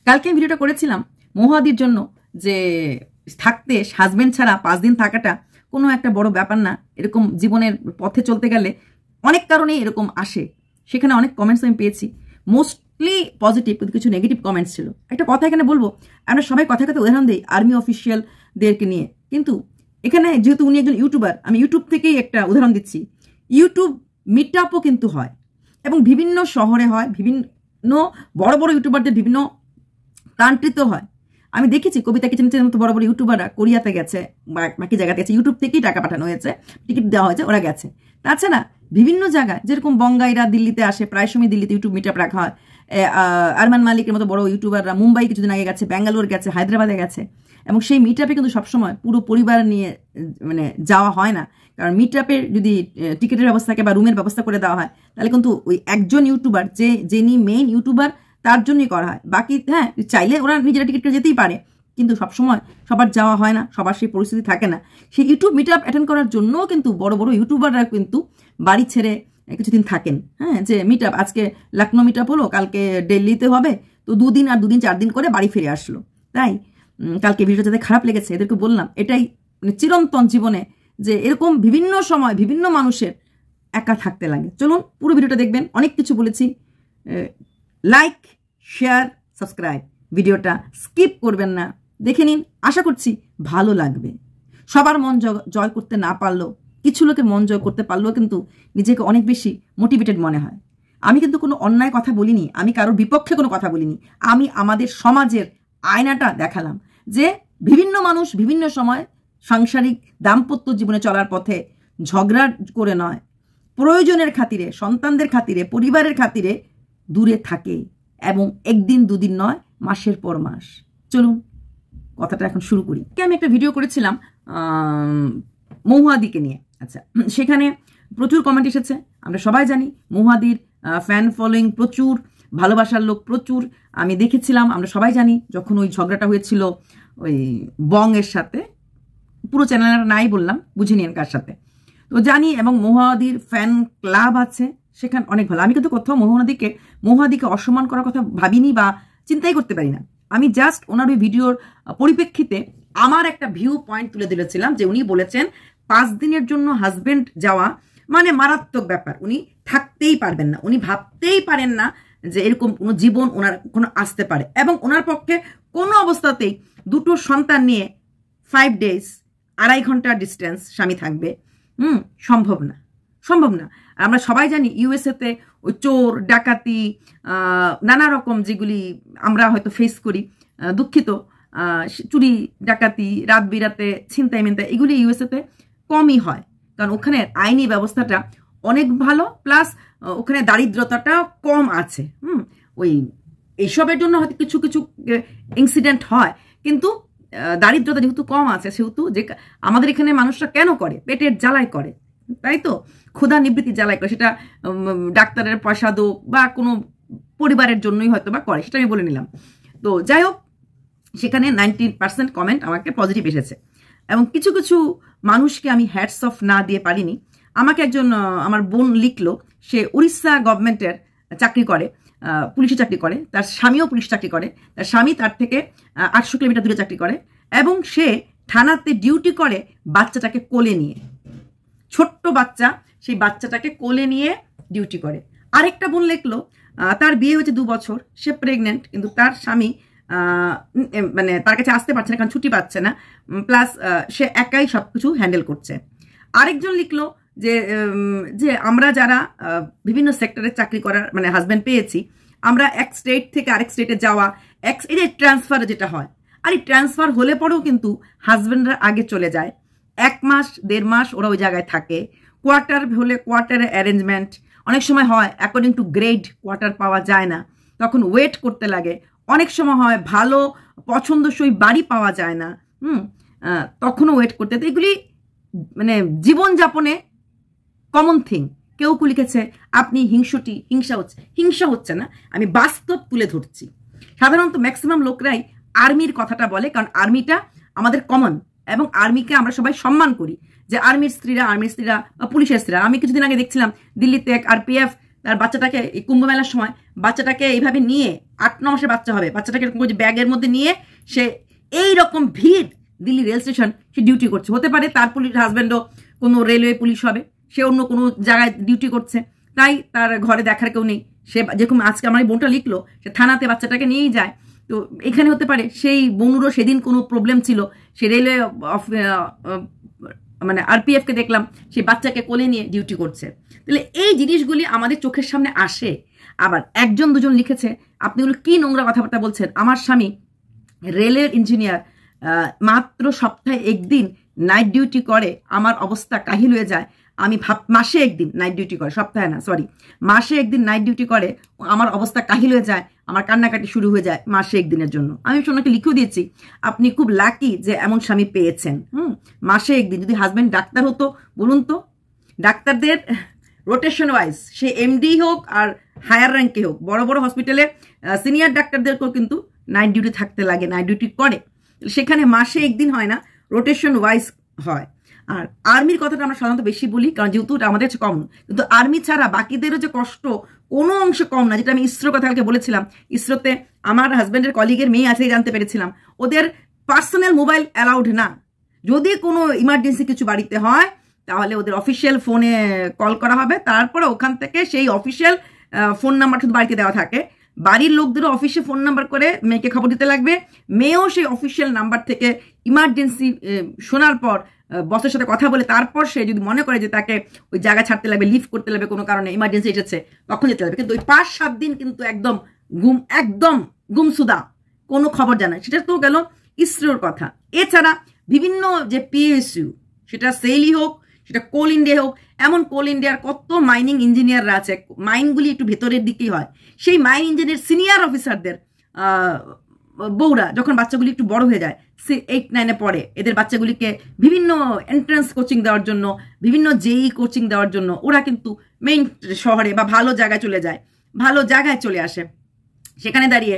কালকে আমি ভিডিওটা করেছিলাম মহুয়াদির জন্য যে থাকতে হাজবেন্ড ছাড়া 5 দিন থাকাটা কোনো একটা বড় ব্যাপার না। এরকম জীবনের পথে চলতে গেলে অনেক কারণেই এরকম আসে। সেখানে অনেক কমেন্টস আমি পেয়েছি, মোস্টলি পজিটিভ, কিন্তু কিছু নেগেটিভ কমেন্টস ছিল। একটা কথা এখানে বলবো, আমরা সবাই কথা উদাহরণ দিই আর্মি অফিসিয়ালদেরকে নিয়ে, কিন্তু এখানে যেহেতু উনি একজন ইউটিউবার, আমি ইউটিউব থেকেই একটা উদাহরণ দিচ্ছি। ইউটিউব মিট আপও কিন্তু হয় এবং বিভিন্ন শহরে হয়, বিভিন্ন বড় বড় ইউটিউবারদের বিভিন্ন কান্ট্রিতেও হয়। আমি দেখেছি কবিতা কিচেনের মতো বড় বড় ইউটিউবাররা কোরিয়াতে গেছে, বাকি জায়গাতে গেছে, ইউটিউব থেকেই টাকা পাঠানো হয়েছে, টিকিট দেওয়া হয়েছে, ওরা গেছে। তাছাড়া বিভিন্ন জায়গায় যেরকম বঙ্গাইরা দিল্লিতে আসে, প্রায় সময় দিল্লিতে ইউটিউব মিট আপ রাখা হয়। আরমান মালিকের মতো বড় ইউটিউবাররা মুম্বাই কিছুদিন আগে গেছে, ব্যাঙ্গালোর গেছে, হায়দ্রাবাদে গেছে, এবং সেই মিট আপে কিন্তু সবসময় পুরো পরিবার নিয়ে যাওয়া হয় না। কারণ মিট আপের যদি টিকিটের ব্যবস্থা থাকে বা রুমের ব্যবস্থা করে দেওয়া হয়, তাহলে কিন্তু ওই একজন ইউটিউবার যিনি মেইন ইউটিউবার তার জন্যই করা হয়। বাকি হ্যাঁ, চাইলে ওরা নিজেরা টিকিট করে যেতেই পারে, কিন্তু সবসময় সবার যাওয়া হয় না, সবার সেই পরিস্থিতি থাকে না। সেই ইউটিউব মিট আপ অ্যাটেন্ড করার জন্যও কিন্তু বড় বড় ইউটিউবাররা কিন্তু বাড়ি ছেড়ে কিছুদিন থাকেন। হ্যাঁ, যে মিট আপ, আজকে লখনৌ মিট আপ হলো, কালকে দিল্লিতে হবে, তো 2 দিন আর 2 দিন 4 দিন করে বাড়ি ফিরে আসলো। তাই কালকে ভিডিওটা যাতে খারাপ লেগেছে এদেরকে বললাম, এটাই চিরন্তন জীবনে যে এরকম বিভিন্ন সময় বিভিন্ন মানুষের একা থাকতে লাগে। চলুন পুরো ভিডিওটা দেখবেন, অনেক কিছু বলেছি। লাইক, শেয়ার, সাবস্ক্রাইব, ভিডিওটা স্কিপ করবেন না, দেখে নিন, আশা করছি ভালো লাগবে। সবার মন জয় করতে না পারলেও, কিছু লোকের মন জয় করতে পারলেও কিন্তু নিজেকে অনেক বেশি মোটিভেটেড মনে হয়। আমি কিন্তু কোনো অন্যায় কথা বলিনি, আমি কারোর বিপক্ষে কোনো কথা বলিনি, আমি আমাদের সমাজের আয়নাটা দেখালাম যে বিভিন্ন মানুষ বিভিন্ন সময় সাংসারিক দাম্পত্য জীবনে চলার পথে ঝগড়া করে নয়, প্রয়োজনের খাতিরে, সন্তানদের খাতিরে, পরিবারের খাতিরে দূরে থাকে, এবং 1 দিন 2 দিন নয়, মাসের পর মাস। চলুন কথাটা এখন শুরু করি। আমি একটা ভিডিও করেছিলাম মহুয়াদিকে নিয়ে। আচ্ছা, সেখানে প্রচুর কমেন্ট এসেছে। আমরা সবাই জানি মহুয়াদির ফ্যান ফলোয়িং প্রচুর, ভালোবাসার লোক প্রচুর। আমি দেখেছিলাম, আমরা সবাই জানি যখন ওই ঝগড়াটা হয়েছিল ওই বংয়ের সাথে, পুরো চ্যানেলটা নাই বললাম, বুঝে নিন কার সাথে, তো জানি। এবং মহুয়াদির ফ্যান ক্লাব আছে, সেখানে অনেক ভালো। আমি কিন্তু কোথাও মহুয়াদিকে অসম্মান করার কথা ভাবিনি বা চিন্তাই করতে পারি না। আমি জাস্ট ওনার ওই ভিডিওর পরিপ্রেক্ষিতে আমার একটা ভিউ পয়েন্ট তুলে দিয়েছিলাম, যে উনি বলেছেন 5 দিনের জন্য হাজবেন্ড যাওয়া মানে মারাত্মক ব্যাপার, উনি থাকতেই পারবেন না, উনি ভাবতেই পারেন না যে এরকম কোনো জীবন ওনার কোনো আসতে পারে, এবং ওনার পক্ষে কোনো অবস্থাতেই 2টো সন্তান নিয়ে 5 ডেজ 2.5 ঘন্টার ডিস্টেন্স স্বামী থাকবে, সম্ভব না, সম্ভব না। আমরা সবাই জানি ইউএসএতে ওই চোর ডাকাতি নানা রকম যেগুলি আমরা হয়তো ফেস করি, দুঃখিত, চুরি ডাকাতি, রাত বিরাতে ছিনতাই মিনতাই, এগুলি ইউএসএতে কমই হয়, কারণ ওখানে আইনি ব্যবস্থাটা অনেক ভালো, প্লাস ওখানে দারিদ্রতাটাও কম আছে। ওই এইসবের জন্য হয়তো কিছু কিছু ইনসিডেন্ট হয়, কিন্তু দারিদ্রতা যেহেতু কম আছে, সেহেতু যে আমাদের এখানে মানুষরা কেন করে, পেটের জ্বালায় করে, তাই তো, ক্ষুধা নিবৃত্তি জ্বালায় করে, সেটা ডাক্তারের পয়সা দোক বা কোনো পরিবারের জন্যই হয়তো বা করে, সেটা আমি বলে নিলাম। তো যাই হোক, সেখানে 90% কমেন্ট আমাকে পজিটিভ এসেছে, এবং কিছু কিছু মানুষকে আমি হ্যাটস অফ না দিয়ে পারিনি। আমাকে একজন আমার বোন লিখলো, সে উড়িষ্যা গভর্নমেন্টের চাকরি করে, পুলিশে চাকরি করে, তার স্বামীও পুলিশ চাকরি করে, তার স্বামী তার থেকে 800 কিলোমিটার দূরে চাকরি করে, এবং সে থানাতে ডিউটি করে বাচ্চাটাকে কোলে নিয়ে, ছোট্ট বাচ্চা, সেই বাচ্চাটাকে কোলে নিয়ে ডিউটি করে। আরেকটা বোন লিখলো, তার বিয়ে হয়েছে 2 বছর, সে প্রেগনেন্ট, কিন্তু তার স্বামী মানে তার কাছে আসতে পারছে না, কারণ ছুটি পাচ্ছে না, প্লাস সে একাই সবকিছু হ্যান্ডেল করছে। আরেকজন লিখলো যে আমরা যারা বিভিন্ন সেক্টরে চাকরি করার মানে হাজব্যান্ড পেয়েছি, আমরা এক স্টেট থেকে আরেক স্টেটে যাওয়া, এই যে ট্রান্সফার যেটা হয়, আর এই ট্রান্সফার হলে পরেও কিন্তু হাজব্যান্ডরা আগে চলে যায়, 1 মাস 1.5 মাস ওরা ওই জায়গায় থাকে। কোয়ার্টার হলে কোয়ার্টারের অ্যারেঞ্জমেন্ট অনেক সময় হয়, অ্যাকর্ডিং টু গ্রেড কোয়ার্টার পাওয়া যায় না, তখন ওয়েট করতে লাগে। অনেক সময় হয় ভালো পছন্দসই বাড়ি পাওয়া যায় না, তখনও ওয়েট করতে। তো এগুলি মানে জীবনযাপনে কমন থিং। কেউ লিখেছে আপনি হিংসা হচ্ছে না, আমি বাস্তব তুলে ধরছি। সাধারণত ম্যাক্সিমাম লোকরাই আর্মির কথাটা বলে, কারণ আর্মিটা আমাদের কমন, এবং আর্মিকে আমরা সবাই সম্মান করি, যে আর্মির স্ত্রীরা বা পুলিশের স্ত্রীরা। আমি কিছুদিন আগে দেখছিলাম দিল্লিতে এক আরপিএফ তার বাচ্চাটাকে এই কুম্ভ মেলার সময় বাচ্চাটাকে এইভাবে নিয়ে 8-9 মাসের বাচ্চা হবে, বাচ্চাটাকে এরকম ব্যাগের মধ্যে নিয়ে সে এইরকম ভিড় দিল্লি রেল স্টেশন সে ডিউটি করছে। হতে পারে তার পুলিশ হাজব্যান্ডও কোনো রেলওয়ে পুলিশ হবে, সে অন্য কোনো জায়গায় ডিউটি করছে, তাই তার ঘরে দেখার কেউ নেই। সে যেরকম আজকে আমার এই বোনটা লিখলো সে থানাতে বাচ্চাটাকে নিয়েই যায়, তো এখানে হতে পারে সেই বনুরও সেদিন কোনো প্রবলেম ছিল, সে রেলওয়ে মানে আরপিএফকে দেখলাম সেই বাচ্চাকে কোলে নিয়ে ডিউটি করছে। তাহলে এই জিনিসগুলি আমাদের চোখের সামনে আসে। আবার 1-2 লিখেছে আপনি ওগুলো কি নোংরা কথাবার্তা বলছেন, আমার স্বামী রেলের ইঞ্জিনিয়ার, মাত্র সপ্তাহে 1 দিন নাইট ডিউটি করে, আমার অবস্থা কাহিল হয়ে যায়। আমি মাসে 1 দিন নাইট ডিউটি করে, সপ্তাহে না সরি, মাসে 1 দিন নাইট ডিউটি করে, আমার অবস্থা কাহিল হয়ে যায়, আমার কান্নাকাটি শুরু হয়ে যায় মাসে 1 দিনের জন্য। আমি সোনাকে লিখেও দিয়েছি আপনি খুব লাকি যে এমন স্বামী পেয়েছেন। মাসে 1 দিন। যদি হাজব্যান্ড ডাক্তার হতো বলুন তো, ডাক্তারদের রোটেশন ওয়াইজ সে এমডি হোক আর হায়ার র্যাঙ্কে হোক, বড় বড় হসপিটালে সিনিয়র ডাক্তারদেরকেও কিন্তু নাইট ডিউটি থাকতে লাগে, নাইট ডিউটি করে, সেখানে মাসে 1 দিন হয় না, রোটেশন ওয়াইজ হয়। আর আর্মির কথাটা আমরা সাধারণত বেশি বলি কারণ যেহেতু আমাদের কমন, কিন্তু আর্মি ছাড়া বাকিদেরও যে কষ্ট কোনো অংশে কম না। যেটা আমি ইসরোর কথা কালকে বলেছিলাম, ইসরোতে আমার হাজব্যান্ডের কলিগের মেয়ে আছে জানতে পেরেছিলাম, ওদের পার্সোনাল মোবাইল অ্যালাউড না। যদি কোনো ইমার্জেন্সি কিছু বাড়িতে হয় তাহলে ওদের অফিসিয়াল ফোনে কল করা হবে, তারপরে ওখান থেকে সেই অফিসিয়াল ফোন নাম্বার শুধু বাড়িতে দেওয়া থাকে। বাড়ির লোকদেরও অফিসে ফোন নাম্বার করে মেয়েকে খবর দিতে লাগবে, মেয়েও সেই অফিসিয়াল নাম্বার থেকে ইমার্জেন্সি শোনার পর বসের সাথে কথা বলে তারপর সে যদি মনে করে যে তাকে ওই জায়গা ছাড়তে লাগবে, লিভ করতে লাগবে, কোনো কারণে ইমার্জেন্সি এসেছে, তখন যেতে লাগবে। কিন্তু ওই 5-7 দিন কিন্তু একদম গুমসুদা, কোনো খবর জানায়। সেটা তো গেল ইসরোর কথা। এছাড়া বিভিন্ন যে পিএসইউ, সেটা সেলই হোক, সেটা কোল ইন্ডিয়া হোক, এমন কোল ইন্ডিয়ার কত মাইনিং ইঞ্জিনিয়াররা আছে, মাইনগুলি একটু ভেতরের দিকেই হয়, সেই মাইন ইঞ্জিনিয়ার সিনিয়র অফিসারদের বউরা যখন বাচ্চাগুলি একটু বড় হয়ে যায়, 8-9-এ পড়ে, এদের বাচ্চাগুলিকে বিভিন্ন এন্ট্রান্স কোচিং দেওয়ার জন্য, বিভিন্ন জেই কোচিং দেওয়ার জন্য ওরা কিন্তু মেইন শহরে বা ভালো জায়গায় চলে যায়, ভালো জায়গায় চলে আসে। সেখানে দাঁড়িয়ে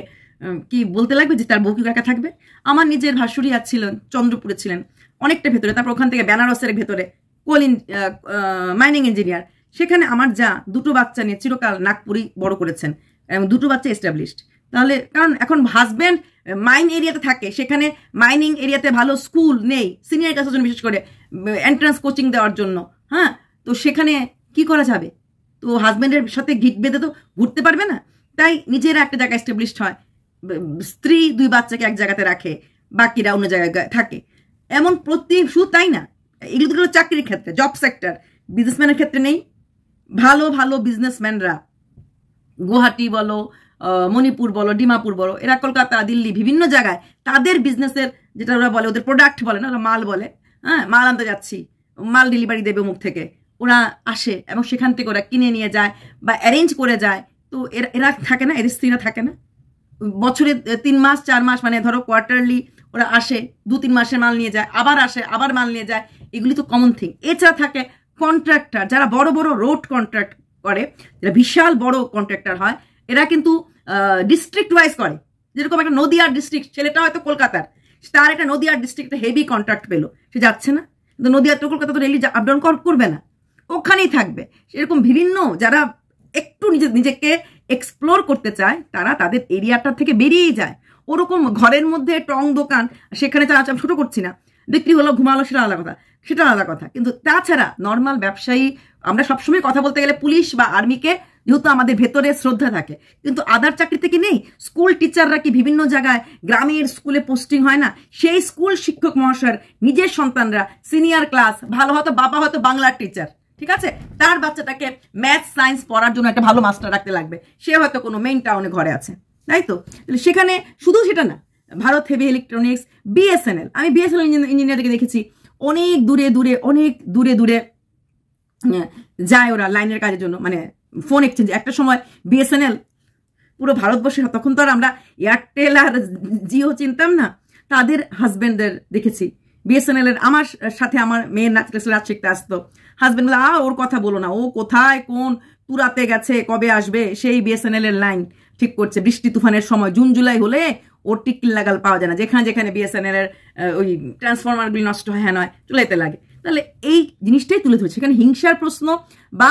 কি বলতে লাগবে যে তার বউ কি একা থাকবে। আমার নিজের ভাসুরি ছিলেন, চন্দ্রপুরে ছিলেন, অনেকটা ভেতরে, তারপর ওখান থেকে বেনারসের ভেতরে মাইনিং ইঞ্জিনিয়ার। সেখানে আমার যা 2 বাচ্চা নিয়ে চিরকাল নাগপুরি বড় করেছেন এবং 2 বাচ্চা এস্টাবলিশড। তাহলে কারণ এখন হাজব্যান্ড মাইন এরিয়াতে থাকে, সেখানে মাইনিং এরিয়াতে ভালো স্কুল নেই সিনিয়র ক্লাসের জন্য, বিশেষ করে এন্ট্রান্স কোচিং দেওয়ার জন্য। হ্যাঁ, তো সেখানে কি করা যাবে? তো হাজব্যান্ডের সাথে গিট বেঁধে তো ঘুরতে পারবে না, তাই নিজেরা একটা জায়গায় এস্টাবলিশড হয়, স্ত্রী 2 বাচ্চাকে এক জায়গাতে রাখে, বাকিরা অন্য জায়গায় থাকে। এমন শুধু তাই না, এগুলো চাকরির ক্ষেত্রে, জব সেক্টর, বিজনেসম্যানের ক্ষেত্রে নেই। ভালো ভালো বিজনেসম্যানরা গুয়াহাটি বলো, মণিপুর বলো, ডিমাপুর বলো, এরা কলকাতা, দিল্লি, বিভিন্ন জায়গায় তাদের বিজনেসের যেটা ওরা বলে, ওদের প্রোডাক্ট বলে না, ওরা মাল বলে, হ্যাঁ মাল আনতে যাচ্ছি, মাল ডেলিভারি দেবে মুখ থেকে, ওরা আসে এবং সেখান থেকে ওরা কিনে নিয়ে যায় বা অ্যারেঞ্জ করে যায়। তো এরা থাকে না, এদের স্ত্রীরা থাকে না, বছরে 3 মাস 4 মাস, মানে ধরো কোয়ার্টারলি ওরা আসে, 2-3 মাসের মাল নিয়ে যায়, আবার আসে, আবার মাল নিয়ে যায়, এগুলি তো কমন থিং। এছাড়া থাকে কন্ট্রাক্টর, যারা বড় বড় রোড কন্ট্রাক্ট করে, যারা বিশাল বড় কন্ট্রাক্টর হয়, এরা কিন্তু ডিস্ট্রিক্ট ওয়াইজ করে। যেরকম একটা নদিয়ার ডিস্ট্রিক্ট, ছেলেটা হয়তো কলকাতার, তার একটা নদিয়ার ডিস্ট্রিক্টে হেভি কন্ট্রাক্ট পেলো, সে যাচ্ছে না, কিন্তু নদিয়ার তো কলকাতা তো রেলি আপ ডাউন করবে না, ওখানেই থাকবে। সেরকম বিভিন্ন যারা একটু নিজেকে এক্সপ্লোর করতে চায়, তারা তাদের এরিয়াটা থেকে বেরিয়েই যায়। ওরকম ঘরের মধ্যে টং দোকান, সেখানে ছোট করছি না, বিক্রি হলো, ঘুমালো, সেটা আলাদা কথা। কিন্তু তাছাড়া নর্মাল ব্যবসায়ী, আমরা সবসময় কথা বলতে গেলে পুলিশ বা আর্মিকে যেহেতু আমাদের ভেতরে শ্রদ্ধা থাকে, কিন্তু আদার চাকরিতে কি নেই? স্কুল টিচাররা কি বিভিন্ন জায়গায় গ্রামের স্কুলে পোস্টিং হয় না? সেই স্কুল শিক্ষক মহাশয়ের নিজের সন্তানরা সিনিয়র ক্লাস, ভালো হয়তো বাবা হয়তো বাংলার টিচার, ঠিক আছে, তার বাচ্চাটাকে ম্যাথ সায়েন্স পড়ার জন্য একটা ভালো মাস্টার রাখতে লাগবে, সে হয়তো কোনো মেইন টাউনে ঘরে আছে, তাই তো। সেখানে শুধু সেটা না, ভারত হেভি ইলেকট্রনিক্স, বিএসএনএল, আমি বিএসএনএল ইঞ্জিনিয়ারকে দেখেছি অনেক দূরে দূরে যায় ওরা লাইনের কাজের জন্য, মানে ফোন এক্সচেঞ্জ। একটা সময় বিএসএনএল পুরো ভারতবর্ষে, তখন তো আর আমরা এয়ারটেল আর জিও চিনতাম না, তাদের হাজব্যান্ডদের দেখেছি বিএসএনএল এর। আমার সাথে আমার মেয়ের রাত শিখতে আসতো, হাজব্যান্ড বলে ওর কথা বলো না, ও কোথায় কোন তুরাতে গেছে, কবে আসবে, সেই বিএসএনএল এর লাইন ঠিক করছে। বৃষ্টি তুফানের সময় জুন জুলাই হলে ওর টিকিল লাগাল পাওয়া যায় না, যেখানে বিএসএনএল এর ওই ট্রান্সফরমারগুলি নষ্ট হয়, হ্যাঁ নয়, চলে যেতে লাগে। তাহলে এই জিনিসটাই তুলে ধরছে। সেখানে হিংসার প্রশ্ন বা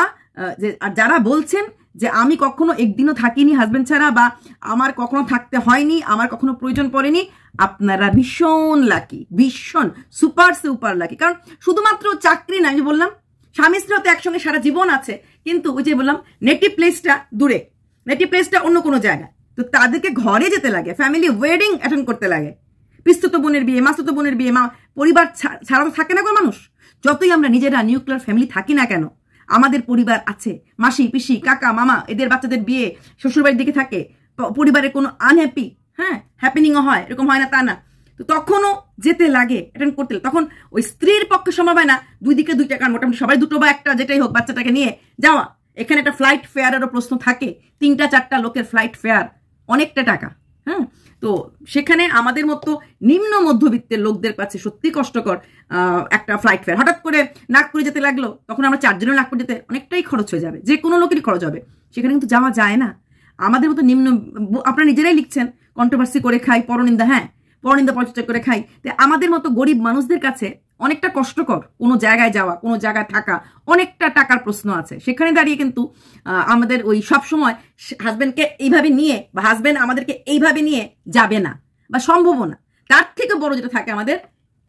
যারা বলছেন যে আমি কখনো একদিনও থাকিনি হাজবেন্ড ছাড়া, বা আমার কখনো থাকতে হয়নি, আমার কখনো প্রয়োজন পড়েনি। আপনারা ভীষণ লাকি, ভীষণ সুপার লাকি। কারণ শুধুমাত্র চাকরি না, আমি বললাম স্বামী স্ত্রী তো একসঙ্গে সারা জীবন আছে, কিন্তু ওই যে বললাম নেটিভ প্লেসটা দূরে, নেটিভ প্লেসটা অন্য কোনো জায়গায়, তো তাদেরকে ঘরে যেতে লাগে, ফ্যামিলি ওয়েডিং অ্যাটেন্ড করতে লাগে, পিস্তুত বোনের বিয়ে, মাস্তুত বোনের বিয়ে, পরিবার ছাড়া তো থাকে না কোনো মানুষ। যতই আমরা নিজেরা নিউক্লিয়ার ফ্যামিলি থাকি না কেন, আমাদের পরিবার আছে, মাসি পিসি কাকা মামা, এদের বাচ্চাদের বিয়ে শ্বশুরবাড়ির দিকে থাকে, পরিবারের কোনো আনহ্যাপি হ্যাপেনিংও হয়, এরকম হয় না তা না, তো তখনও যেতে লাগে অ্যাটেন্ড করতে। তখন ওই স্ত্রীর পক্ষে সম্ভব হয় না দুই দিকে দুই টাকা, মোটামুটি সবাই দুটো বা একটা যেটাই হোক বাচ্চাটাকে নিয়ে যাওয়া। এখানে একটা ফ্লাইট ফেয়ারেরও প্রশ্ন থাকে, 3-4টা লোকের ফ্লাইট ফেয়ার অনেকটা টাকা। হ্যাঁ, তো সেখানে আমাদের মতো নিম্ন মধ্যবিত্তের লোকদের কাছে সত্যি কষ্টকর একটা ফ্লাইট ফেয়ার। হঠাৎ করে নাগপুরে যেতে লাগলো, তখন আমরা 4 জনের নাগপুর যেতে অনেকটাই খরচ হয়ে যাবে, যে কোনো লোকেরই খরচ হবে, সেখানে কিন্তু যাওয়া যায় না। আমাদের মতো নিম্ন, আপনারা নিজেরাই লিখছেন কন্ট্রোভার্সি করে খাই, পরনিন্দা, হ্যাঁ পরনিন্দা পরিচর্যা করে খাই, তো আমাদের মতো গরিব মানুষদের কাছে অনেকটা কষ্টকর কোনো জায়গায় যাওয়া, কোনো জায়গায় থাকা, অনেকটা টাকার প্রশ্ন আছে। সেখানে দাঁড়িয়ে কিন্তু আমাদের ওই সবসময় হাজব্যান্ডকে এইভাবে নিয়ে, বা হাজব্যান্ড আমাদেরকে এইভাবে নিয়ে যাবে না, বা সম্ভবও না। তার থেকে বড় যেটা থাকে আমাদের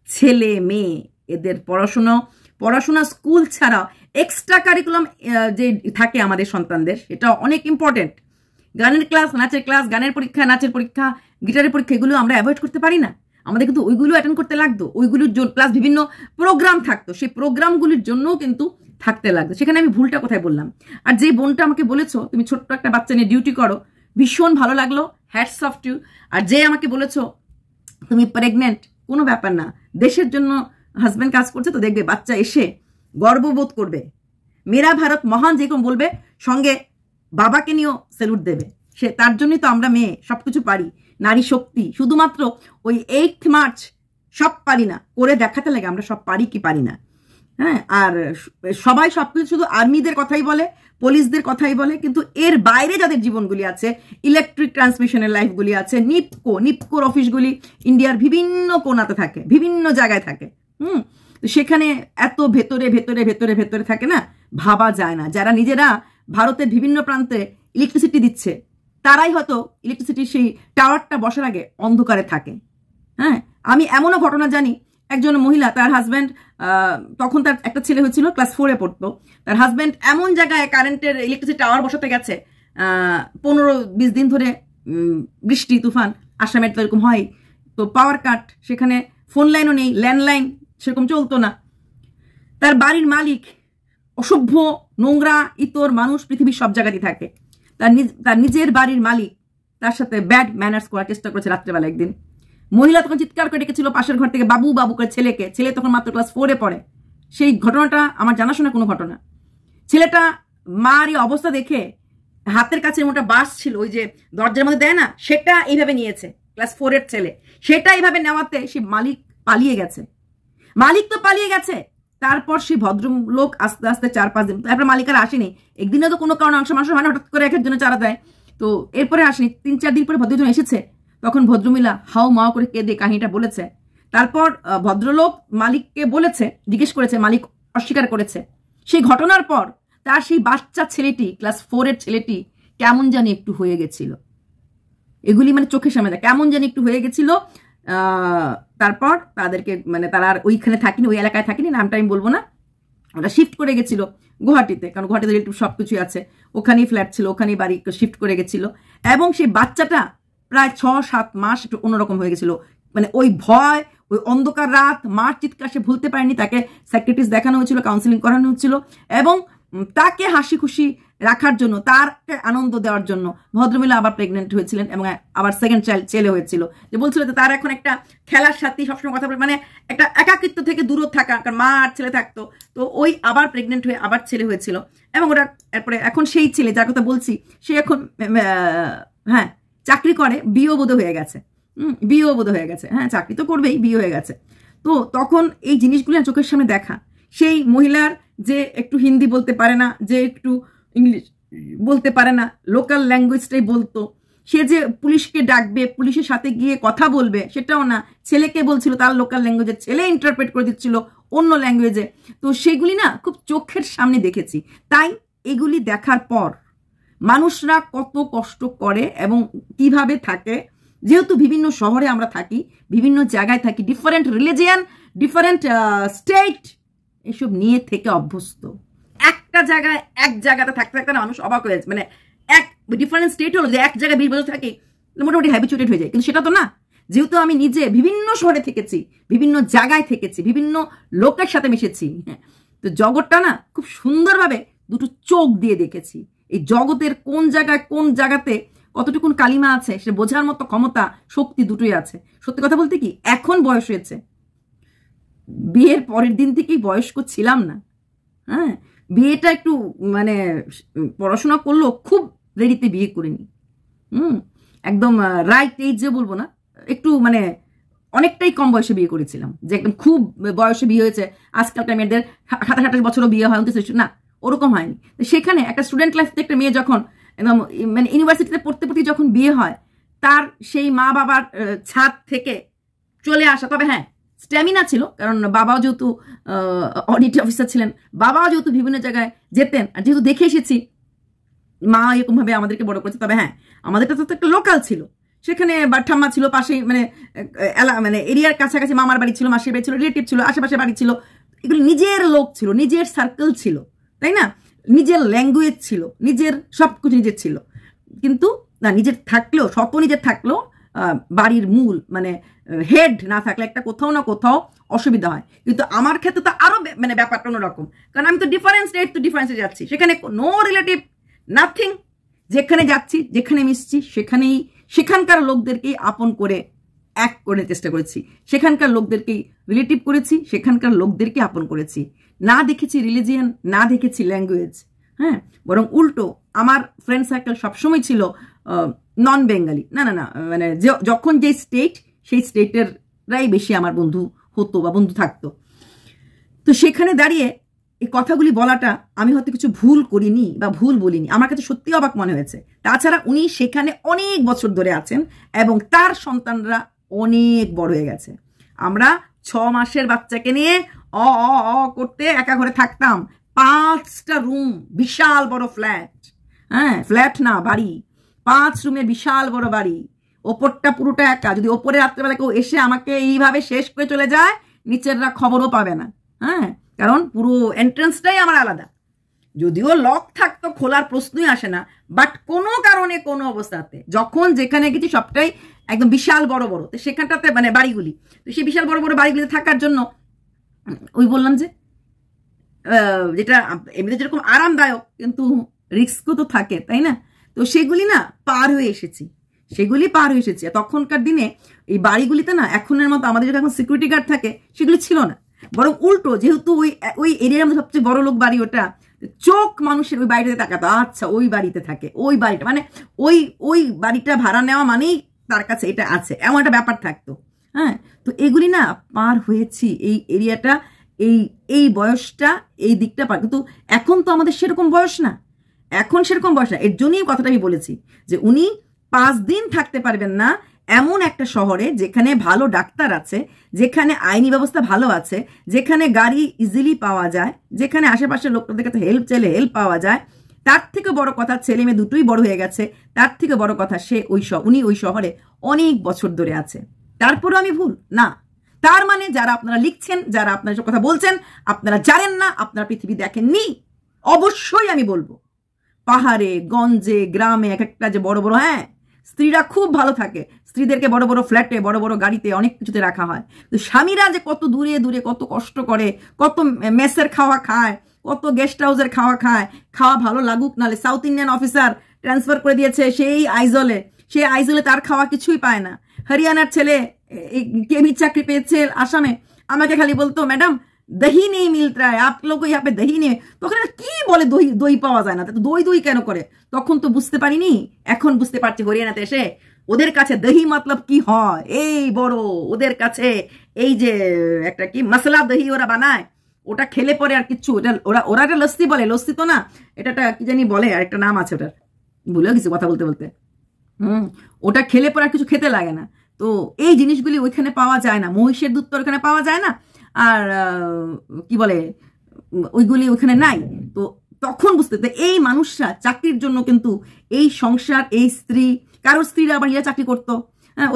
ছেলে মেয়ে, এদের পড়াশোনা স্কুল ছাড়াও এক্সট্রা কারিকুলাম যে থাকে আমাদের সন্তানদের, সেটা অনেক ইম্পর্টেন্ট। গানের ক্লাস, নাচের ক্লাস, গানের পরীক্ষা, নাচের পরীক্ষা, গিটারের পরীক্ষা, এগুলো আমরা অ্যাভয়েড করতে পারি না। আমাদের কিন্তু ওইগুলো অ্যাটেন্ড করতে লাগতো, ওইগুলোর জন্য প্লাস বিভিন্ন প্রোগ্রাম থাকতো, সেই প্রোগ্রামগুলির জন্যও কিন্তু থাকতে লাগতো। সেখানে আমি ভুলটা কোথায় বললাম? আর যে বোনটা আমাকে বলেছো তুমি ছোট্ট একটা বাচ্চা নিয়ে ডিউটি করো, ভীষণ ভালো লাগলো, হ্যাটস অফ টু। আর যে আমাকে বলেছো তুমি প্রেগনেন্ট, কোনো ব্যাপার না, দেশের জন্য হাজব্যান্ড কাজ করছে, তো দেখবে বাচ্চা এসে গর্ববোধ করবে, মেরা ভারত মহান যেরকম বলবে, সঙ্গে বাবাকে নিয়েও স্যালুট দেবে। সে তার জন্যই তো আমরা মেয়ে সবকিছু পারি, নারী শক্তি। শুধুমাত্র ওই 8 মার্চ সব পারি না, করে দেখাতে লাগে আমরা সব পারি কি পারি না। হ্যাঁ, আর সবাই সবকিছু শুধু আর্মিদের কথাই বলে, পুলিশদের কথাই বলে, কিন্তু এর বাইরে যাদের জীবনগুলি আছে, ইলেকট্রিক ট্রান্সমিশনের লাইফগুলি আছে, নিপকোর অফিসগুলি ইন্ডিয়ার বিভিন্ন কোণাতে থাকে, বিভিন্ন জায়গায় থাকে। তো সেখানে এত ভেতরে ভেতরে ভেতরে ভেতরে থাকে না, ভাবা যায় না। যারা নিজেরা ভারতের বিভিন্ন প্রান্তে ইলেকট্রিসিটি দিচ্ছে, তারাই হয়তো ইলেকট্রিসিটির সেই টাওয়ারটা বসার আগে অন্ধকারে থাকে। হ্যাঁ, আমি এমনও ঘটনা জানি, একজন মহিলা, তার হাজব্যান্ড, তখন তার একটা ছেলে হয়েছিল, ক্লাস 4-এ পড়তো, তার হাজব্যান্ড এমন জায়গায় কারেন্টের ইলেকট্রিসিটি টাওয়ার বসাতে গেছে, 15-20 দিন ধরে বৃষ্টি তুফান, আসামের তো এরকম হয়, তো পাওয়ার কাট, সেখানে ফোন লাইনও নেই, ল্যান্ডলাইন সেরকম চলতো না। তার বাড়ির মালিক অসভ্য, নোংরা, ইতর মানুষ পৃথিবীর সব জায়গাতেই থাকে। তার নিজের বাড়ির মালিক তার সাথে ব্যাড ম্যানার্স করার চেষ্টা করেছে রাত্রেবেলা একদিন। মহিলা তখন চিৎকার করে ডেকেছিল পাশের ঘর থেকে, বাবু বাবু করে ছেলেকে। ছেলে তখন মাত্র ক্লাস 4-এ পড়ে। সেই ঘটনাটা আমার জানাশোনা কোনো ঘটনা। ছেলেটা মার এই অবস্থা দেখে হাতের কাছে মোটা বাস ছিল, ওই যে দরজার মধ্যে দেয় না, সেটা এইভাবে নিয়েছে, ক্লাস 4-এর ছেলে, সেটা এইভাবে নেওয়াতে সে মালিক পালিয়ে গেছে। মালিক তো পালিয়ে গেছে, তারপর সেই ভদ্রলোক আস্তে আস্তে 4-5 দিন, তারপর মালিকারা আসেনি। একদিনে তো কোনো কারণে অংশ মানুষ হয় না, হঠাৎ করে একের জন্য চারা দেয়, তো এরপরে আসেনি। 3-4 দিন পরে ভদ্রজন এসেছে, তখন ভদ্রমহিলা হাও মাও করে কেঁদে কাহিনীটা বলেছে। তারপর ভদ্রলোক মালিককে বলেছে, জিজ্ঞেস করেছে, মালিক অস্বীকার করেছে। সেই ঘটনার পর তার সেই বাচ্চা ছেলেটি, ক্লাস 4-এর ছেলেটি কেমন জানি একটু হয়ে গেছিল, এগুলি মানে চোখের সামনে কেমন জানি একটু হয়ে গেছিল। তারপর তাদেরকে, মানে তারা আর ওইখানে থাকিনি, ওই এলাকায় থাকিনি, নামটা আমি বলবো না, ওরা শিফট করে গেছিল গুয়াহাটিতে, কারণ গুয়াহাটিতে রিলেটিভ সবকিছু আছে, ওখানেই ফ্ল্যাট ছিল, ওখানেই বাড়ি শিফট করে গেছিল। এবং সেই বাচ্চাটা প্রায় 6-7 মাস একটু অন্যরকম হয়ে গেছিল, মানে ওই ভয়, ওই অন্ধকার রাত, মার চিৎকার সে ভুলতে পারেনি। তাকে সাইকিয়াট্রিস্ট দেখানো হয়েছিল, কাউন্সিলিং করানো হচ্ছিল, এবং তাকে হাসি খুশি রাখার জন্য, তারকে আনন্দ দেওয়ার জন্য ভদ্রমহিলা আবার প্রেগনেন্ট হয়েছিলেন, এবং আবার সেকেন্ড ছেলে হয়েছিল। যে বলছিল যে তার এখন একটা খেলার সাথী, সবসময় কথা বলে, মানে একটা একাকিত্ব থেকে দূর থাকা, কারণ মা আর ছেলে থাকতো, তো ওই আবার প্রেগনেন্ট হয়ে আবার ছেলে হয়েছিল। এবং ওরা এরপরে এখন সেই ছেলে যার কথা বলছি, সে এখন হ্যাঁ চাকরি করে, বিয়েও বোধ হয়ে গেছে, বিয়েও বোধ হয়ে গেছে, হ্যাঁ চাকরি তো করবেই, বিয়ে হয়ে গেছে। তো তখন এই জিনিসগুলো চোখের সামনে দেখা, সেই মহিলার যে একটু হিন্দি বলতে পারে না, যে একটু ইংলিশ বলতে পারে না, লোকাল ল্যাঙ্গুয়েজটাই বলতো, সে যে পুলিশকে ডাকবে, পুলিশের সাথে গিয়ে কথা বলবে, সেটাও না, ছেলেকে বলছিল তার লোকাল ল্যাঙ্গুয়েজে, ছেলে ইন্টারপ্রেট করে দিচ্ছিল অন্য ল্যাঙ্গুয়েজে। তো সেগুলি না খুব চোখের সামনে দেখেছি। তাই এগুলি দেখার পর মানুষরা কত কষ্ট করে এবং কিভাবে থাকে। যেহেতু বিভিন্ন শহরে আমরা থাকি, বিভিন্ন জায়গায় থাকি, ডিফারেন্ট রিলিজিয়ান, ডিফারেন্ট স্টেট, এসব নিয়ে থেকে অভ্যস্ত। একটা জায়গায় এক জায়গাতে থাকতে থাকতে না মানুষ অবাক হয়ে যাচ্ছে। মানে এক ডিফারেন্ট স্টেট হলো যে এক জায়গায় 20 বছর থাকি, মোটামুটি হ্যাবিচুয়েটেড হয়ে যায়। কিন্তু সেটা তো না। যেহেতু আমি নিজে বিভিন্ন শহরে থেকেছি, বিভিন্ন জায়গায় থেকেছি, বিভিন্ন লোকের সাথে মিশেছি, তো জগৎটা না খুব সুন্দরভাবে দুটো চোখ দিয়ে দেখেছি। এই জগতের কোন জায়গায় কোন জায়গাতে কতটুকুন কালিমা আছে সে বোঝার মতো ক্ষমতা, শক্তি দুটোই আছে। সত্যি কথা বলতে কি, এখন বয়স হয়েছে, বিয়ের পরের দিন থেকেই বয়স্ক ছিলাম না। হ্যাঁ, বিয়েটা একটু মানে পড়াশোনা করলো, খুব রেডিতে বিয়ে করিনি। একদম রাইট এজে বলবো না, একটু মানে অনেকটাই কম বয়সে বিয়ে করেছিলাম, যে একদম খুব বয়সে বিয়ে হয়েছে। আজকালকার মেয়েদের 27-28 বছরও বিয়ে হয়, না, ওরকম হয়নি। সেখানে একটা স্টুডেন্ট লাইফ থেকে একটা মেয়ে যখন একদম মানে ইউনিভার্সিটিতে পড়তে পড়তে যখন বিয়ে হয়, তার সেই মা বাবার ছাদ থেকে চলে আসা। তবে হ্যাঁ, স্ট্যামিনা ছিল, কারণ বাবাও যেহেতু অডিট অফিসার ছিলেন, বাবাও যেহেতু বিভিন্ন জায়গায় যেতেন, আর যেহেতু দেখে এসেছি মা এরকম ভাবে আমাদেরকে বড় করেছে। তবে হ্যাঁ, আমাদেরটা তো একটা লোকাল ছিল, সেখানে ঠাম্মা ছিল পাশেই, মানে মানে এরিয়ার কাছাকাছি মামার বাড়ি ছিল, মাসির বাড়ি ছিল, রিলেটিভ ছিল, আশেপাশে বাড়ি ছিল, এগুলো নিজের লোক ছিল, নিজের সার্কেল ছিল, তাই না? নিজের ল্যাঙ্গুয়েজ ছিল, নিজের সবকিছু নিজের ছিল। কিন্তু না, নিজের থাকলেও, শত নিজের থাকলেও বাড়ির মূল মানে হেড না থাকলে একটা কোথাও না কোথাও অসুবিধা হয়। কিন্তু আমার ক্ষেত্রে তো আরো মানে ব্যাপারটা অন্যরকম, কারণ আমি তো ডিফারেন্স স্টেট, তো ডিফারেন্সে যাচ্ছি, সেখানে নো রিলেটিভ, নাথিং। যেখানে যাচ্ছি, যেখানে মিশছি, সেখানকার লোকদেরকেই আপন করে এক করে চেষ্টা করেছি, সেখানকার লোকদেরকেই রিলেটিভ করেছি, সেখানকার লোকদেরকে আপন করেছি। না দেখেছি রিলিজিয়ান, না দেখেছি ল্যাঙ্গুয়েজ। হ্যাঁ, বরং উল্টো আমার ফ্রেন্ড সার্কেল সবসময় ছিল নন বেঙ্গালি। না না না, মানে যখন যে স্টেট, সেই স্টেটেররাই বেশি আমার বন্ধু হতো বা বন্ধু থাকতো। তো সেখানে দাঁড়িয়ে এই কথাগুলি বলাটা আমি হয়তো কিছু ভুল করিনি বা ভুল বলিনি, আমার কাছে সত্যি অবাক মনে হয়েছে। তাছাড়া উনি সেখানে অনেক বছর ধরে আছেন এবং তার সন্তানরা অনেক বড় হয়ে গেছে। আমরা 6 মাসের বাচ্চাকে নিয়ে অ অ অ করতে একা ঘরে থাকতাম, 5টা রুম, বিশাল বড় ফ্ল্যাট। হ্যাঁ, ফ্ল্যাট না, বাড়ি, 5 রুমের বিশাল বড় বাড়ি, ওপরটা পুরোটা একা। যদি ওপরে রাত্রেবেলা কেউ এসে আমাকে এইভাবে শেষ করে চলে যায়, নিচেররা খবরও পাবে না। হ্যাঁ, কারণ পুরো এন্ট্রান্সটাই আমার আলাদা। যদিও লক থাকতো, খোলার প্রশ্নই আসে না, বাট কোনো কারণে কোনো অবস্থাতে যখন যেখানে গেছি সবটাই একদম বিশাল বড় বড়। তো সেখানটাতে মানে বাড়িগুলি, তো সেই বিশাল বড় বড় বাড়িগুলিতে থাকার জন্য ওই বললাম যে যেটা এমনিতে যেরকম আরামদায়ক, কিন্তু রিস্কও তো থাকে, তাই না? তো সেগুলি না পার হয়ে এসেছি, সেগুলি পার হয়ে এসেছি। তখনকার দিনে এই বাড়িগুলিতে না এখনের মতো আমাদের যেটা এখন সিকিউরিটি গার্ড থাকে, সেগুলি ছিল না। বরং উল্টো, যেহেতু ওই এরিয়ার মধ্যে সবচেয়ে বড় লোক বাড়ি ওটা, চোখ মানুষের ওই বাড়িতে তাকাতো, আচ্ছা ওই বাড়িতে থাকে, ওই বাড়িটা মানে ওই বাড়িটা ভাড়া নেওয়া মানেই তার কাছে এটা আছে, এমন একটা ব্যাপার থাকতো। হ্যাঁ, তো এগুলি না পার হয়েছি, এই এরিয়াটা, এই বয়সটা, এই দিকটা পার। কিন্তু এখন তো আমাদের সেরকম বয়স না, এখন সেরকম বয়স না। এর জন্যই কথাটা আমি বলেছি যে উনি 5 দিন থাকতে পারবেন না এমন একটা শহরে, যেখানে ভালো ডাক্তার আছে, যেখানে আইনি ব্যবস্থা ভালো আছে, যেখানে গাড়ি ইজিলি পাওয়া যায়, যেখানে আশেপাশের লোকদের কাছে হেল্প চাইলে হেল্প পাওয়া যায়। তার থেকে বড় কথা, ছেলে মেয়ে দুটোই বড় হয়ে গেছে। তার থেকে বড় কথা, উনি ওই শহরে অনেক বছর ধরে আছে। তারপরেও আমি ভুল না। তার মানে যারা আপনারা লিখছেন, যারা আপনারা সব কথা বলছেন, আপনারা জানেন না, আপনারা পৃথিবী দেখেননি। অবশ্যই আমি বলবো, পাহাড়ে, গঞ্জে, গ্রামে এক একটা যে বড় বড়, হ্যাঁ, স্ত্রীরা খুব ভালো থাকে, স্ত্রীদেরকে বড় বড় ফ্ল্যাটে, বড় বড় গাড়িতে, অনেক কিছুতে রাখা হয়। তো স্বামীরা যে কত দূরে দূরে কত কষ্ট করে, কত মেসের খাওয়া খায়, কত গেস্ট হাউসের খাওয়া খায়, খাওয়া ভালো লাগুক নালে, সাউথ ইন্ডিয়ান অফিসার ট্রান্সফার করে দিয়েছে সেই আইজলে তার খাওয়া কিছুই পায় না। হরিয়ানার ছেলে কেবি চাকরি পেয়েছে আসামে, আমাকে খালি বলতো, ম্যাডাম দহি নেই মিলতা है, आप लोग को यहाँ पे दही নেই। তখন কি বলে দই পাওয়া যায় না, তো দই কেন করে? তখন তো বুঝতে পারিনি, এখন বুঝতে পারছি হরিয়ানাতে এসে ওদের কাছে দহি মতলব কি হয়। এই বড় ওদের কাছে এই যে একটা কি মশলা দহি ওরা বানায়, ওটা খেলে পরে আর কিচ্ছু, ওরা একটা লস্যি বলে, লস্যি তো না, এটা কি জানি বলে, আর একটা নাম আছে ওটার, ভুলেও গেছি কথা বলতে বলতে। ওটা খেলে পরে আর কিছু খেতে লাগে না। তো এই জিনিসগুলি ওইখানে পাওয়া যায় না, মহিষের দুধ তো ওখানে পাওয়া যায় না, আর কি বলে ওইগুলি ওখানে নাই। তো তখন বুঝতে, এই মানুষরা চাকরির জন্য কিন্তু এই সংসার, এই স্ত্রী, কারোর স্ত্রীরা আবার ইয়ে চাকরি করতো,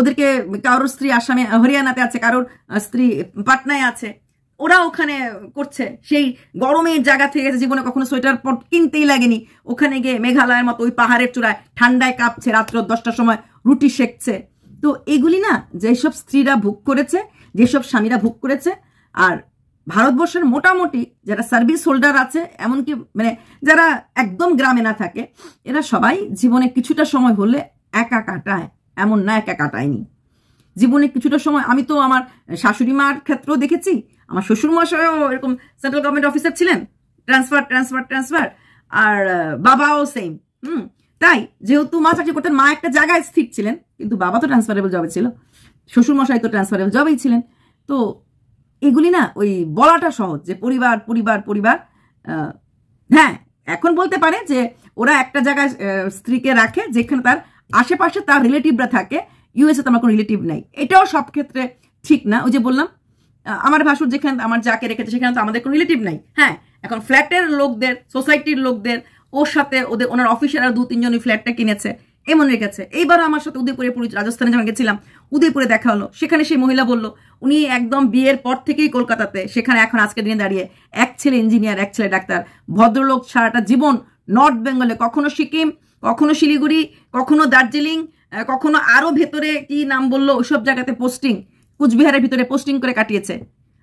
ওদেরকে কারোর স্ত্রী আসামে হরিয়ানাতে আছে, কারোর স্ত্রী পাটনায় আছে, ওরা ওখানে করছে। সেই গরমের জায়গা থেকে জীবনে কখনো সোয়েটার পট কিনতেই লাগেনি, ওখানে গিয়ে মেঘালয়ের মতো ওই পাহাড়ের চূড়ায় ঠান্ডায় কাঁপছে, রাত্র 10টার সময় রুটি সেকছে। তো এগুলি না যেসব স্ত্রীরা ভোগ করেছে, যেসব স্বামীরা ভোগ করেছে, আর ভারতবর্ষের মোটামুটি যারা সার্ভিস হোল্ডার আছে, এমনকি মানে যারা একদম গ্রামে না থাকে, এরা সবাই জীবনে কিছুটা সময় হলে একা কাটায়, এমন না একা কাটায়নি জীবনে কিছুটা সময়। আমি তো আমার শাশুড়ি মার ক্ষেত্রেও দেখেছি, আমার শ্বশুর মশাইও এরকম সেন্ট্রাল গভর্নমেন্ট অফিসার ছিলেন, ট্রান্সফার, আর বাবাও সেম। তাই যেহেতু মা চাকরি করতেন, মা একটা জায়গায় স্থির ছিলেন, কিন্তু বাবা তো ট্রান্সফারেবল জবে ছিল, শ্বশুর মশাই তো ট্রান্সফারেবল জবেই ছিলেন। তো এগুলি না ওই বলাটা সহজ যে পরিবার পরিবার পরিবার। হ্যাঁ, এখন বলতে পারে যে ওরা একটা জায়গায় স্ত্রীকে রাখে যেখানে তার আশেপাশে তার রিলেটিভরা থাকে, ইউএসএ তো আমার কোনো রিলেটিভ নাই, এটাও সব ক্ষেত্রে ঠিক না। ওই যে বললাম, আমার ভাসুর যেখানে আমার যাকে রেখেছে সেখানে তো আমাদের কোনো রিলেটিভ নাই। হ্যাঁ, এখন ফ্ল্যাটের লোকদের, সোসাইটির লোকদের, ওর সাথে ওনার অফিসের আর 2-3 জনই ফ্ল্যাটটা কিনেছে, এমন রেখেছে। এইবার আমার সাথে উদয়পুরে, রাজস্থানে যখন গেছিলাম, উদয়পুরে দেখা হলো, সেখানে সেই মহিলা বলল উনি একদম বিয়ের পর থেকেই কলকাতাতে, সেখানে এখন আজকের দিনে দাঁড়িয়ে এক ছেলে ইঞ্জিনিয়ার, এক ছেলে ডাক্তার, ভদ্রলোক সারাটা জীবন নর্থ বেঙ্গলে, কখনো সিকিম, কখনো শিলিগুড়ি, কখনো দার্জিলিং, কখনো আরো ভেতরে কি নাম বললো ওইসব জায়গাতে পোস্টিং, কুচবিহারের ভিতরে পোস্টিং করে কাটিয়েছে।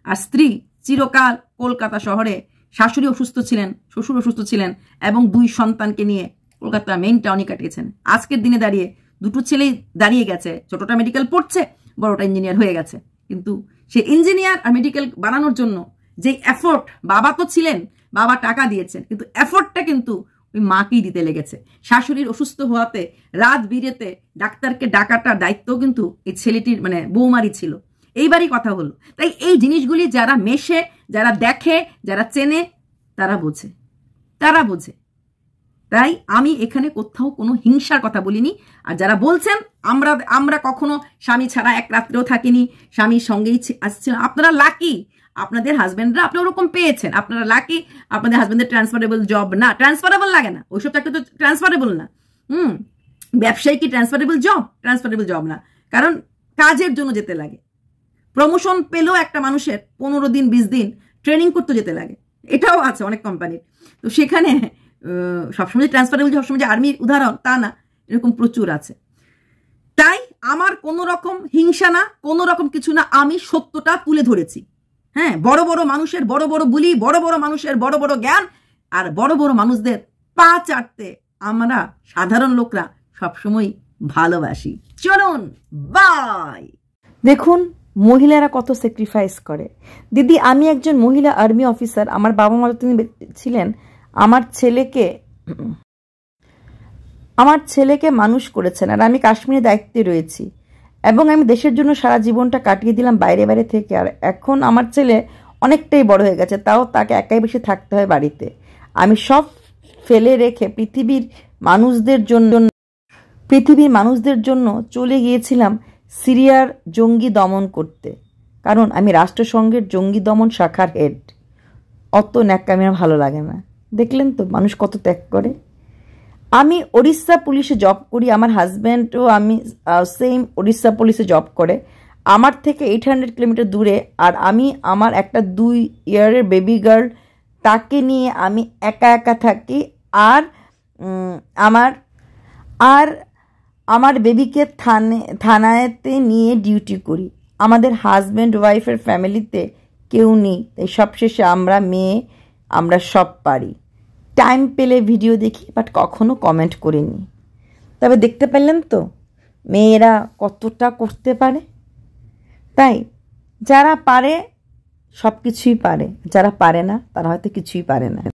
আর স্ত্রী চিরকাল কলকাতা শহরে, শাশুড়ি অসুস্থ ছিলেন, শ্বশুর অসুস্থ ছিলেন, এবং 2 সন্তানকে নিয়ে কলকাতা মেইন টাউনে কাটিয়েছেন। আজকের দিনে দাঁড়িয়ে 2টো ছেলেই দাঁড়িয়ে গেছে, ছোটটা মেডিকেল পড়ছে, বড়টা ইঞ্জিনিয়ার হয়ে গেছে। কিন্তু সে ইঞ্জিনিয়ার আর মেডিকেল বানানোর জন্য যে এফোর্ট, বাবা তো ছিলেন, বাবা টাকা দিয়েছেন, কিন্তু এফোর্টটা কিন্তু ওই মাকেই দিতে লেগেছে। শাশুড়ির অসুস্থ হওয়াতে রাত বিরেতে ডাক্তারকে ডাকাটার দায়িত্ব কিন্তু এই ছেলেটির মানে বৌমারই ছিল। এইবারই কথা হলো। তাই এই জিনিসগুলি যারা মেশে, যারা দেখে, যারা চেনে, তারা বোঝে। তাই আমি এখানে কোথাও কোনো হিংসার কথা বলিনি। আর যারা বলছেন আমরা কখনো স্বামী ছাড়া এক রাত্রেও থাকিনি, স্বামীর সঙ্গেই আসছিলাম, আপনারা লাকি, আপনাদের হাজবেন্ডরা আপনি ওরকম পেয়েছেন, আপনারা লাকি। আপনাদের হাজবেন্ডের ট্রান্সফারেবল জব না, ট্রান্সফারেবল লাগে না, ওইসব চাকরি তো ট্রান্সফারেবল না। ব্যবসায়ী কি ট্রান্সফারেবল জব না, কারণ কাজের জন্য যেতে লাগে। প্রমোশন পেলেও একটা মানুষের 15 দিন 20 দিন ট্রেনিং করতে যেতে লাগে, এটাও আছে অনেক কোম্পানির। তো সেখানে সবসময় ট্রান্সফারেবল, সবসময় যে আর্মির উদাহরণ তা না, এরকম প্রচুর আছে। তাই আমার কোনো রকম হিংসা না, কোনো রকম কিছু না, আমি সত্যটা তুলে ধরেছি। হ্যাঁ, বড় বড় মানুষের বড় বড় বুলি, বড় বড় মানুষের বড় বড় জ্ঞান, আর বড় বড় মানুষদের পা চাটতে আমরা সাধারণ লোকরা সবসময় ভালোবাসি। চলুন, বাই। দেখুন মহিলারা কত স্যাক্রিফাইস করে। দিদি, আমি একজন মহিলা আর্মি অফিসার, আমার বাবা মা তিনি ছিলেন, আমার ছেলেকে মানুষ করেছেন, আর আমি কাশ্মীরে দায়িত্বে রয়েছি, এবং আমি দেশের জন্য সারা জীবনটা কাটিয়ে দিলাম বাইরে থেকে। আর এখন আমার ছেলে অনেকটাই বড় হয়ে গেছে, তাও তাকে একাই বেশি থাকতে হয় বাড়িতে। আমি সব ফেলে রেখে পৃথিবীর মানুষদের জন্য চলে গিয়েছিলাম সিরিয়ার জঙ্গি দমন করতে, কারণ আমি রাষ্ট্রসংঘের জঙ্গি দমন শাখার হেড। অত ন্যাক্কামি আমার ভালো লাগে না। দেখলেন তো মানুষ কত ত্যাগ করে। আমি ওড়িশা পুলিশে জব করি, আমার হাজব্যান্ডও আমি সেম ওড়িশা পুলিশে জব করে, আমার থেকে 800 কিলোমিটার দূরে। আর আমি আমার একটা 2 ইয়ারের বেবি গার্ল, তাকে নিয়ে আমি একা থাকি, আর আমার বেবিকে থানাতে নিয়ে ডিউটি করি। আমাদের হাজব্যান্ড ওয়াইফের ফ্যামিলিতে কেউ নেই, তাই সবশেষে আমরা সব পারি। টাইম পেলে ভিডিও দেখি, বাট কখনো কমেন্ট করিনি। তবে দেখতে পেলেন তো মেয়েরা কতটা করতে পারে। তাই যারা পারে সব কিছুই পারে, যারা পারে না তারা হয়তো কিছুই পারে না।